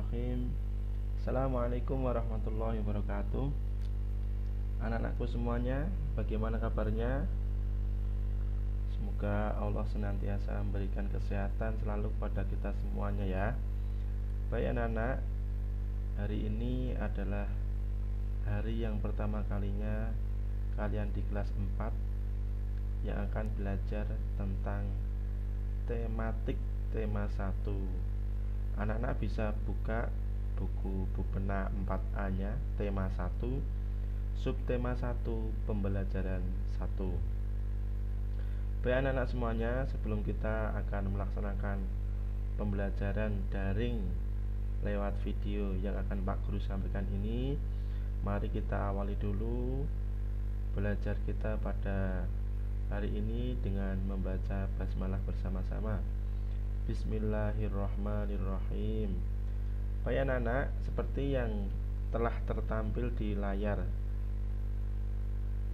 Bismillahirrahmanirrahim. Assalamualaikum warahmatullahi wabarakatuh. Anak-anakku semuanya, bagaimana kabarnya? Semoga Allah senantiasa memberikan kesehatan selalu kepada kita semuanya ya. Baik anak-anak, hari ini adalah hari yang pertama kalinya kalian di kelas 4 yang akan belajar tentang tematik tema 1. Anak-anak bisa buka buku Bupena 4A nya tema 1, subtema 1, pembelajaran 1. Baik anak-anak semuanya, sebelum kita akan melaksanakan pembelajaran daring lewat video yang akan Pak Guru sampaikan ini, mari kita awali dulu belajar kita pada hari ini dengan membaca basmalah bersama-sama. Bismillahirrahmanirrahim. Baik anak-anak, seperti yang telah tertampil di layar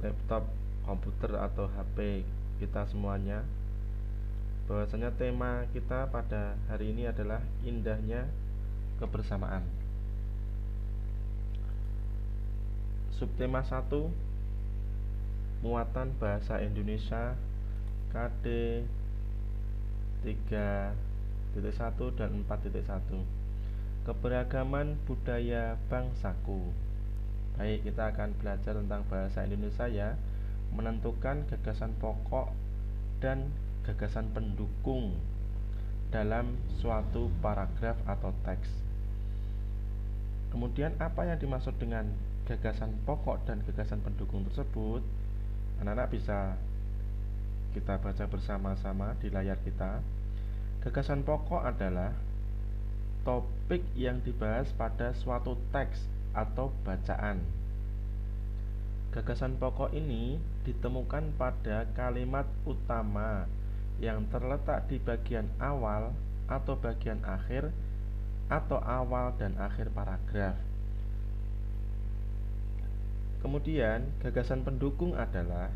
laptop, komputer atau HP kita semuanya, bahwasanya tema kita pada hari ini adalah indahnya kebersamaan. Subtema 1, muatan bahasa Indonesia KD 3.1 dan 4.1, keberagaman budaya bangsaku. Baik, kita akan belajar tentang bahasa Indonesia ya, menentukan gagasan pokok dan gagasan pendukung dalam suatu paragraf atau teks. Kemudian apa yang dimaksud dengan gagasan pokok dan gagasan pendukung tersebut? Anak-anak bisa kita baca bersama-sama di layar kita. Gagasan pokok adalah topik yang dibahas pada suatu teks atau bacaan. Gagasan pokok ini ditemukan pada kalimat utama yang terletak di bagian awal atau bagian akhir atau awal dan akhir paragraf. Kemudian, gagasan pendukung adalah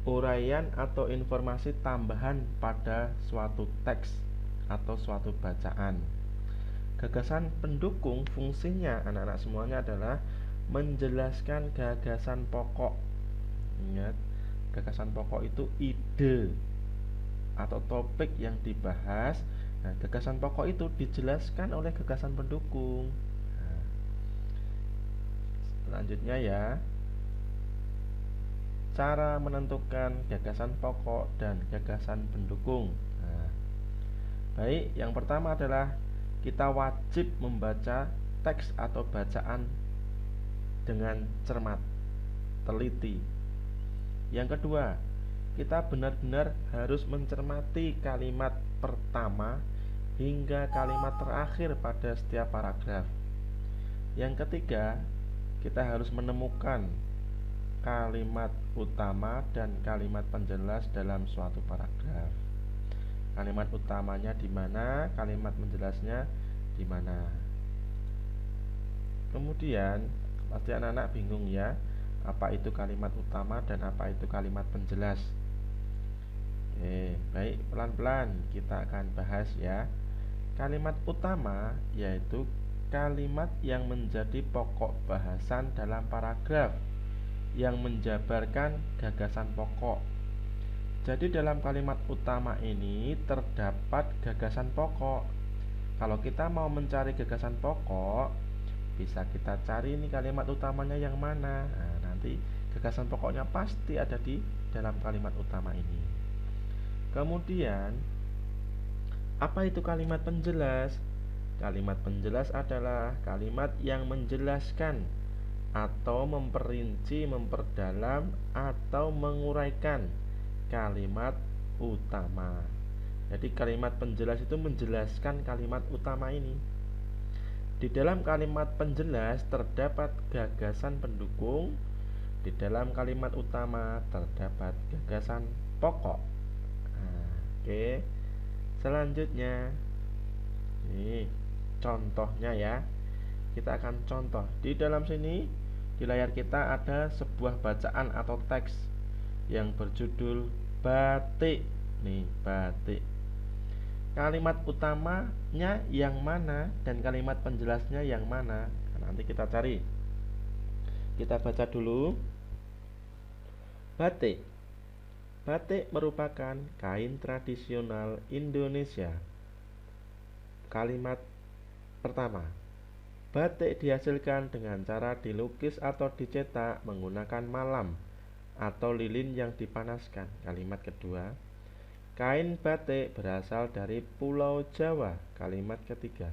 uraian atau informasi tambahan pada suatu teks atau suatu bacaan. Gagasan pendukung fungsinya anak-anak semuanya adalah menjelaskan gagasan pokok. Ingat, gagasan pokok itu ide atau topik yang dibahas. Nah, gagasan pokok itu dijelaskan oleh gagasan pendukung. Nah, selanjutnya ya, cara menentukan gagasan pokok dan gagasan pendukung. Nah, baik, yang pertama adalah kita wajib membaca teks atau bacaan dengan cermat, teliti. Yang kedua, kita benar-benar harus mencermati kalimat pertama hingga kalimat terakhir pada setiap paragraf. Yang ketiga, kita harus menemukan kalimat utama dan kalimat penjelas dalam suatu paragraf. Kalimat utamanya di mana, kalimat menjelasnya di mana. Kemudian, pasti anak-anak bingung ya, apa itu kalimat utama dan apa itu kalimat penjelas. Oke, baik, pelan-pelan kita akan bahas ya. Kalimat utama yaitu kalimat yang menjadi pokok bahasan dalam paragraf, yang menjabarkan gagasan pokok. Jadi dalam kalimat utama ini terdapat gagasan pokok. Kalau kita mau mencari gagasan pokok, bisa kita cari ini kalimat utamanya yang mana. Nah, nanti gagasan pokoknya pasti ada di dalam kalimat utama ini. Kemudian, apa itu kalimat penjelas? Kalimat penjelas adalah kalimat yang menjelaskan atau memperinci, memperdalam, atau menguraikan kalimat utama. Jadi kalimat penjelas itu menjelaskan kalimat utama ini. Di dalam kalimat penjelas terdapat gagasan pendukung, di dalam kalimat utama terdapat gagasan pokok. Nah, oke. Selanjutnya, ini contohnya ya. Kita akan contoh. Di dalam sini di layar kita ada sebuah bacaan atau teks yang berjudul batik. Nih, batik. kalimat utamanya yang mana dan kalimat penjelasnya yang mana? Nanti kita cari. Kita baca dulu. Batik. Batik merupakan kain tradisional Indonesia. Kalimat pertama. Batik dihasilkan dengan cara dilukis atau dicetak menggunakan malam atau lilin yang dipanaskan. Kalimat kedua. Kain batik berasal dari Pulau Jawa. Kalimat ketiga.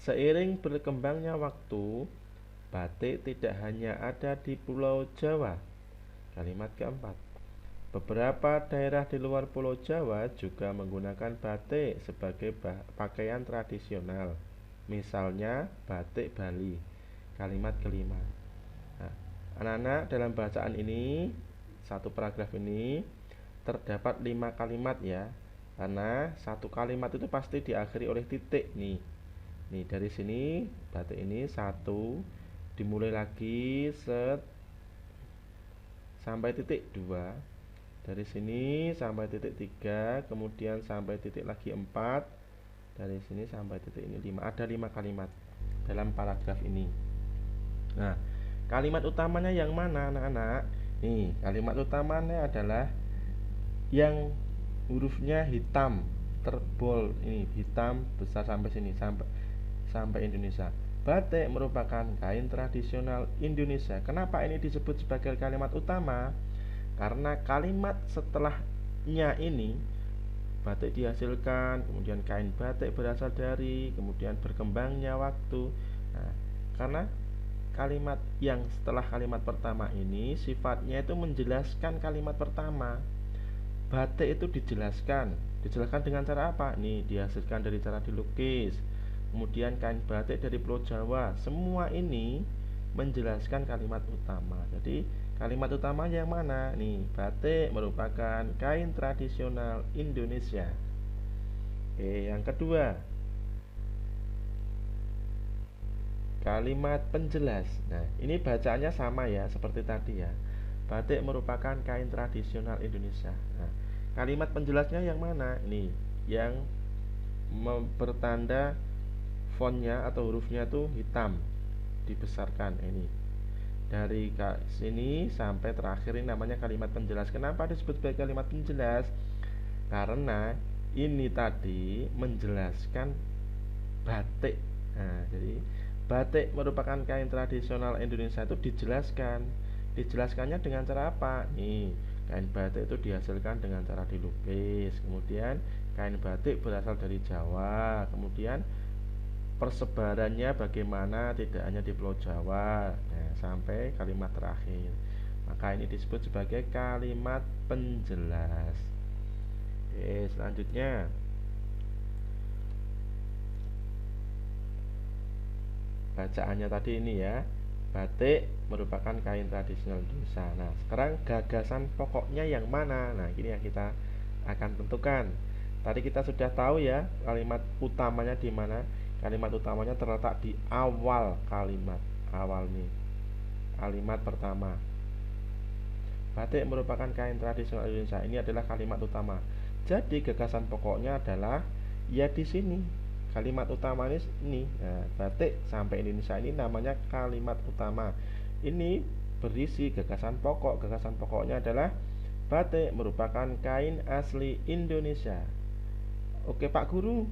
Seiring berkembangnya waktu, batik tidak hanya ada di Pulau Jawa. Kalimat keempat. Beberapa daerah di luar Pulau Jawa juga menggunakan batik sebagai pakaian tradisional. Misalnya batik Bali. Kalimat kelima. Nah, anak-anak, dalam bacaan ini, satu paragraf ini terdapat 5 kalimat ya. Karena satu kalimat itu pasti diakhiri oleh titik nih. Nih dari sini batik ini satu, dimulai lagi set sampai titik 2. Dari sini sampai titik 3, kemudian sampai titik lagi 4. Dari sini sampai titik ini 5. Ada 5 kalimat dalam paragraf ini. Nah, kalimat utamanya yang mana anak-anak? Nih, kalimat utamanya adalah yang hurufnya hitam, terbol ini, hitam besar sampai sini, sampai Indonesia. Batik merupakan kain tradisional Indonesia. Kenapa ini disebut sebagai kalimat utama? Karena kalimat setelahnya ini, batik dihasilkan, kemudian kain batik berasal dari, kemudian berkembangnya waktu. Nah, karena kalimat yang setelah kalimat pertama ini sifatnya itu menjelaskan kalimat pertama. Batik itu dijelaskan dengan cara apa? Nih, dihasilkan dari cara dilukis. Kemudian kain batik dari Pulau Jawa. Semua ini menjelaskan kalimat utama. Jadi kalimat utama yang mana? Nih, batik merupakan kain tradisional Indonesia. Oke, yang kedua, kalimat penjelas. Nah, ini bacaannya sama ya, seperti tadi ya. Batik merupakan kain tradisional Indonesia. Nah, kalimat penjelasnya yang mana? Ini yang bertanda fontnya atau hurufnya itu hitam, dibesarkan ini. Dari sini sampai terakhir ini namanya kalimat penjelas. Kenapa disebut sebagai kalimat penjelas? Karena ini tadi menjelaskan batik. Nah, jadi batik merupakan kain tradisional Indonesia itu dijelaskannya dengan cara apa? Nih, kain batik itu dihasilkan dengan cara dilukis. Kemudian kain batik berasal dari Jawa. Kemudian persebarannya bagaimana, tidak hanya di Pulau Jawa. Nah, sampai kalimat terakhir. Maka ini disebut sebagai kalimat penjelas. Oke, selanjutnya bacaannya tadi ini ya. Batik merupakan kain tradisional Indonesia. Nah, sekarang gagasan pokoknya yang mana? Nah, ini yang kita akan tentukan. Tadi kita sudah tahu ya, kalimat utamanya di mana. Kalimat utamanya terletak di awal kalimat. Awal nih. Kalimat pertama. Batik merupakan kain tradisional Indonesia. Ini adalah kalimat utama. Jadi gagasan pokoknya adalah ya di sini. Kalimat utama ini, nah, batik sampai Indonesia ini namanya kalimat utama. Ini berisi gagasan pokok. Gagasan pokoknya adalah batik merupakan kain asli Indonesia. Oke Pak Guru,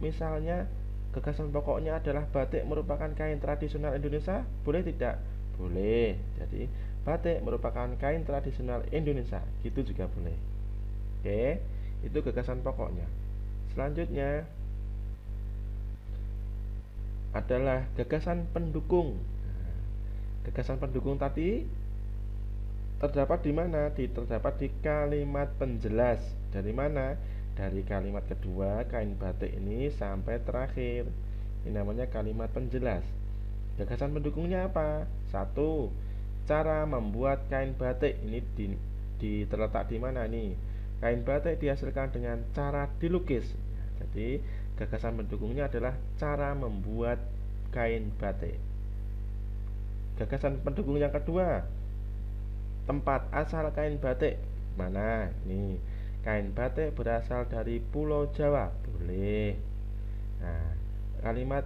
misalnya gagasan pokoknya adalah batik merupakan kain tradisional Indonesia, boleh tidak? Boleh. Jadi batik merupakan kain tradisional Indonesia, gitu juga boleh. Oke, itu gagasan pokoknya. Selanjutnya adalah gagasan pendukung. Gagasan pendukung tadi terdapat di mana? Terdapat di kalimat penjelas. Dari mana? Dari kalimat kedua kain batik ini sampai terakhir. Ini namanya kalimat penjelas. Gagasan pendukungnya apa? 1. Cara membuat kain batik. Ini terletak di mana nih? Kain batik dihasilkan dengan cara dilukis. Jadi gagasan pendukungnya adalah cara membuat kain batik. Gagasan pendukung yang kedua, tempat asal kain batik. Mana? Nih, kain batik berasal dari Pulau Jawa, boleh. Nah, kalimat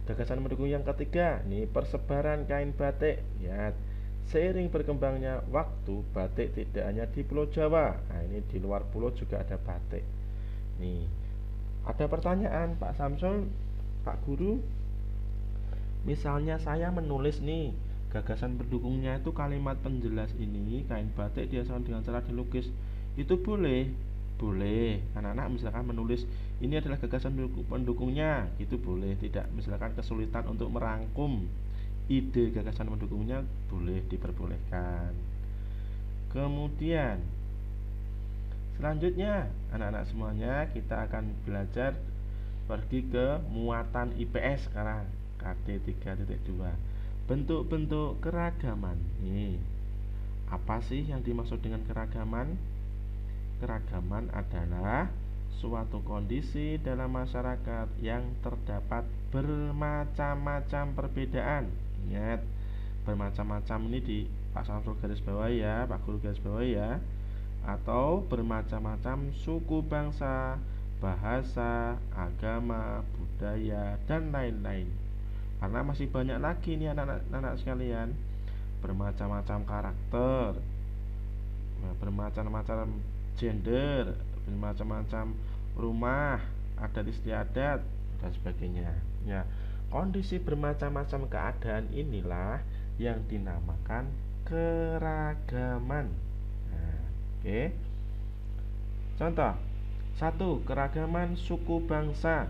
gagasan mendukung yang ketiga, nih persebaran kain batik. Ya, seiring berkembangnya waktu, batik tidak hanya di Pulau Jawa. Nah, ini di luar pulau juga ada batik. Nih, ada pertanyaan Pak Samsul, Pak Guru. Misalnya saya menulis nih gagasan pendukungnya itu kalimat penjelas ini kain batik dihasilkan dengan cara dilukis, itu boleh? Boleh. Anak-anak misalkan menulis ini adalah gagasan pendukungnya, itu boleh. Tidak misalkan kesulitan untuk merangkum ide gagasan pendukungnya, boleh, diperbolehkan. Kemudian selanjutnya anak-anak semuanya kita akan belajar pergi ke muatan IPS sekarang, KD 3.2. Bentuk-bentuk keragaman. Nih, apa sih yang dimaksud dengan keragaman? Keragaman adalah suatu kondisi dalam masyarakat yang terdapat bermacam-macam perbedaan. Ingat, bermacam-macam ini di Pak Samsul garis bawah ya, Pak Guru garis bawah ya. Atau bermacam-macam suku bangsa, bahasa, agama, budaya, dan lain-lain. Karena masih banyak lagi nih anak-anak sekalian, bermacam-macam karakter, bermacam-macam gender, bermacam-macam rumah, adat istiadat, dan sebagainya. Ya, kondisi bermacam-macam keadaan inilah yang dinamakan keragaman. Nah, oke. Contoh 1. Keragaman suku bangsa.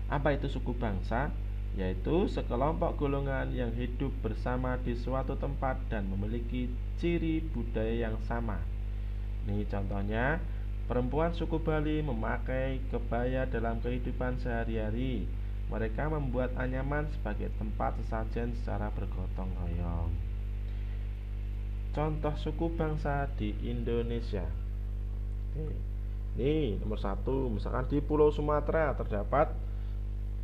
Apa itu suku bangsa? Yaitu sekelompok golongan yang hidup bersama di suatu tempat dan memiliki ciri budaya yang sama. Ini contohnya, perempuan suku Bali memakai kebaya dalam kehidupan sehari-hari. Mereka membuat anyaman sebagai tempat sesajen secara bergotong royong. Contoh suku bangsa di Indonesia. Ini nomor 1, misalkan di Pulau Sumatera terdapat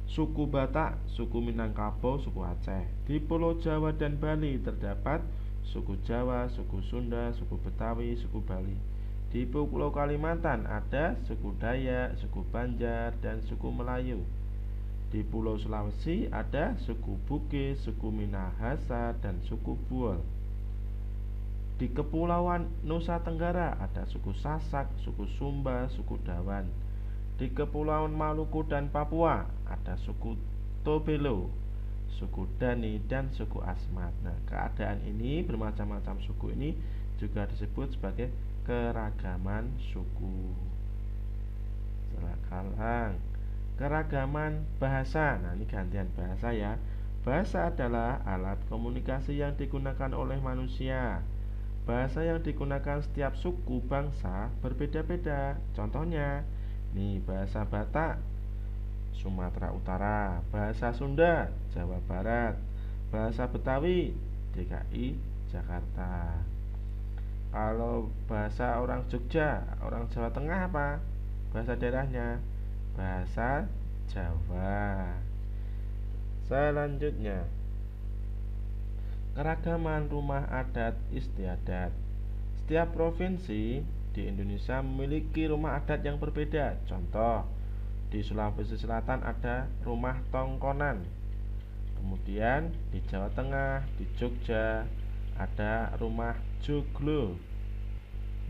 suku Batak, suku Minangkabau, suku Aceh. Di Pulau Jawa dan Bali terdapat suku Jawa, suku Sunda, suku Betawi, suku Bali. Di Pulau Kalimantan ada suku Dayak, suku Banjar, dan suku Melayu. Di Pulau Sulawesi ada suku Bugis, suku Minahasa, dan suku Buol. Di Kepulauan Nusa Tenggara ada suku Sasak, suku Sumba, suku Dawan. Di Kepulauan Maluku dan Papua ada suku Tobelo, suku Dani, dan suku Asmat. Nah, keadaan ini bermacam-macam suku ini juga disebut sebagai keragaman suku. Sekarang keragaman bahasa. Nah, ini gantian bahasa ya. Bahasa adalah alat komunikasi yang digunakan oleh manusia. Bahasa yang digunakan setiap suku bangsa berbeda-beda. Contohnya, nih bahasa Batak Sumatera Utara, bahasa Sunda Jawa Barat, bahasa Betawi DKI Jakarta. Kalau bahasa orang Jogja, orang Jawa Tengah apa? Bahasa daerahnya bahasa Jawa. Selanjutnya, keragaman rumah adat istiadat. Setiap provinsi di Indonesia memiliki rumah adat yang berbeda. Contoh, di Sulawesi Selatan ada rumah tongkonan. Kemudian di Jawa Tengah, di Jogja ada rumah joglo.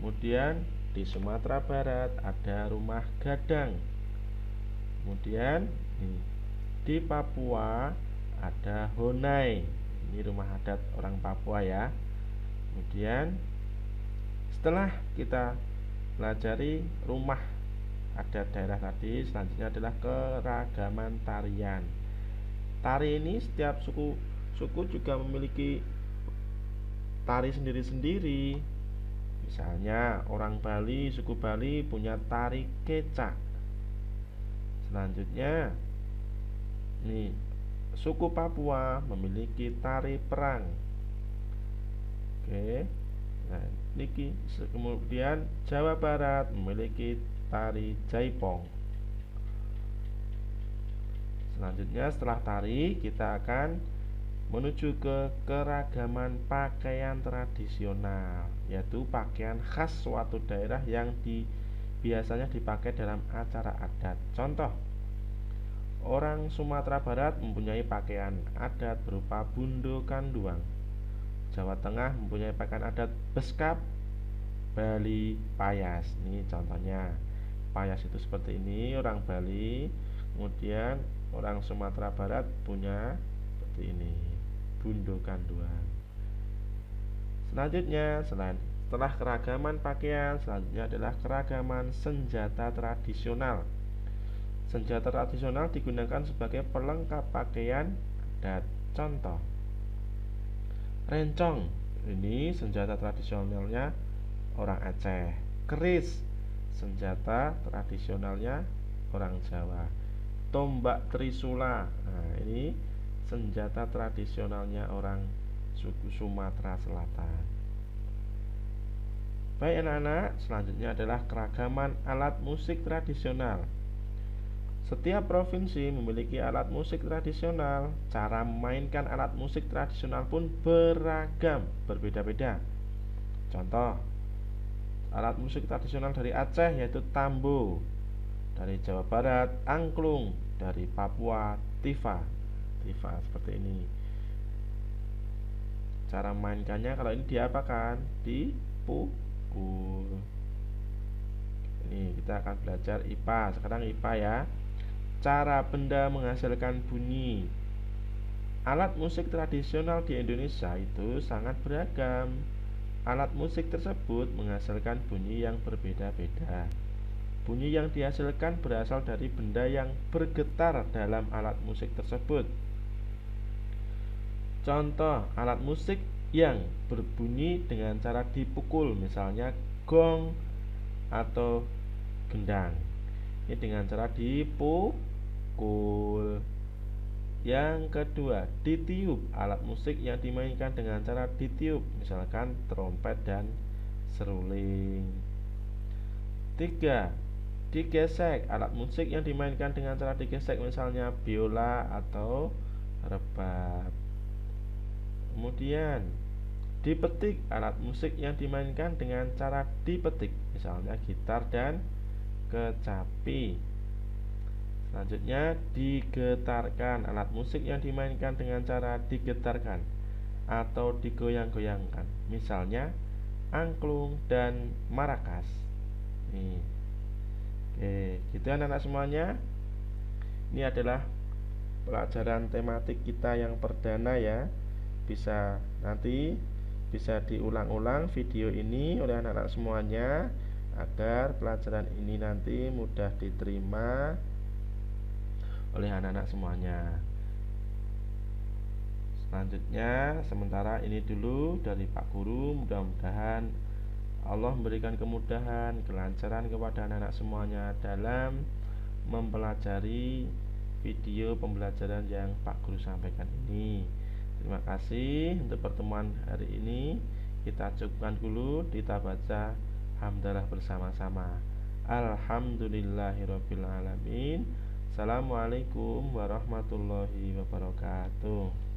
Kemudian di Sumatera Barat ada rumah gadang. Kemudian di Papua ada honai. Ini rumah adat orang Papua ya. Kemudian setelah kita pelajari rumah adat daerah tadi, selanjutnya adalah keragaman tarian. Tari ini setiap suku juga memiliki tari sendiri-sendiri. Misalnya orang Bali, suku Bali punya tari kecak. Selanjutnya nih, suku Papua memiliki tari perang. Oke. Nah, niki kemudian Jawa Barat memiliki tari jaipong. Selanjutnya setelah tari kita akan menuju ke keragaman pakaian tradisional. yaitu pakaian khas suatu daerah yang biasanya dipakai dalam acara adat. Contoh, orang Sumatera Barat mempunyai pakaian adat berupa bundo kanduang. Jawa Tengah mempunyai pakaian adat beskap, Bali payas. Ini contohnya. Payas itu seperti ini orang Bali, kemudian orang Sumatera Barat punya seperti ini, bundo kanduang. Selanjutnya, setelah keragaman pakaian, selanjutnya adalah keragaman senjata tradisional. Senjata tradisional digunakan sebagai pelengkap pakaian adat. Contoh, rencong, ini senjata tradisionalnya orang Aceh. Keris, senjata tradisionalnya orang Jawa. Tombak trisula, nah ini senjata tradisionalnya orang suku Sumatera Selatan. Baik anak-anak, selanjutnya adalah keragaman alat musik tradisional. Setiap provinsi memiliki alat musik tradisional. Cara memainkan alat musik tradisional pun beragam, berbeda-beda. Contoh, alat musik tradisional dari Aceh yaitu tambo, dari Jawa Barat angklung, dari Papua tifa seperti ini. Cara memainkannya kalau ini diapakan? Dipukul. Ini kita akan belajar IPA. Sekarang IPA ya. Cara benda menghasilkan bunyi. Alat musik tradisional di Indonesia itu sangat beragam. Alat musik tersebut menghasilkan bunyi yang berbeda-beda. Bunyi yang dihasilkan berasal dari benda yang bergetar dalam alat musik tersebut. Contoh alat musik yang berbunyi dengan cara dipukul, misalnya gong atau gendang. Ini dengan cara dipukul. Yang kedua, ditiup. Alat musik yang dimainkan dengan cara ditiup, misalkan trompet dan seruling. 3. Digesek. Alat musik yang dimainkan dengan cara digesek, misalnya biola atau rebab. Kemudian dipetik. Alat musik yang dimainkan dengan cara dipetik, misalnya gitar dan kecapi. Selanjutnya digetarkan. Alat musik yang dimainkan dengan cara digetarkan atau digoyang-goyangkan, misalnya angklung dan marakas. Nih. Oke, gitu anak-anak semuanya. Ini adalah pelajaran tematik kita yang perdana ya. Nanti bisa diulang-ulang video ini oleh anak-anak semuanya agar pelajaran ini nanti mudah diterima oleh anak-anak semuanya. Selanjutnya, sementara ini dulu dari Pak Guru. Mudah-mudahan Allah memberikan kemudahan, kelancaran kepada anak-anak semuanya dalam mempelajari video pembelajaran yang Pak Guru sampaikan ini. Terima kasih untuk pertemuan hari ini. Kita cukupkan dulu, kita baca hamdalah bersama-sama. Alhamdulillahirabbil alamin. Assalamualaikum warahmatullahi wabarakatuh.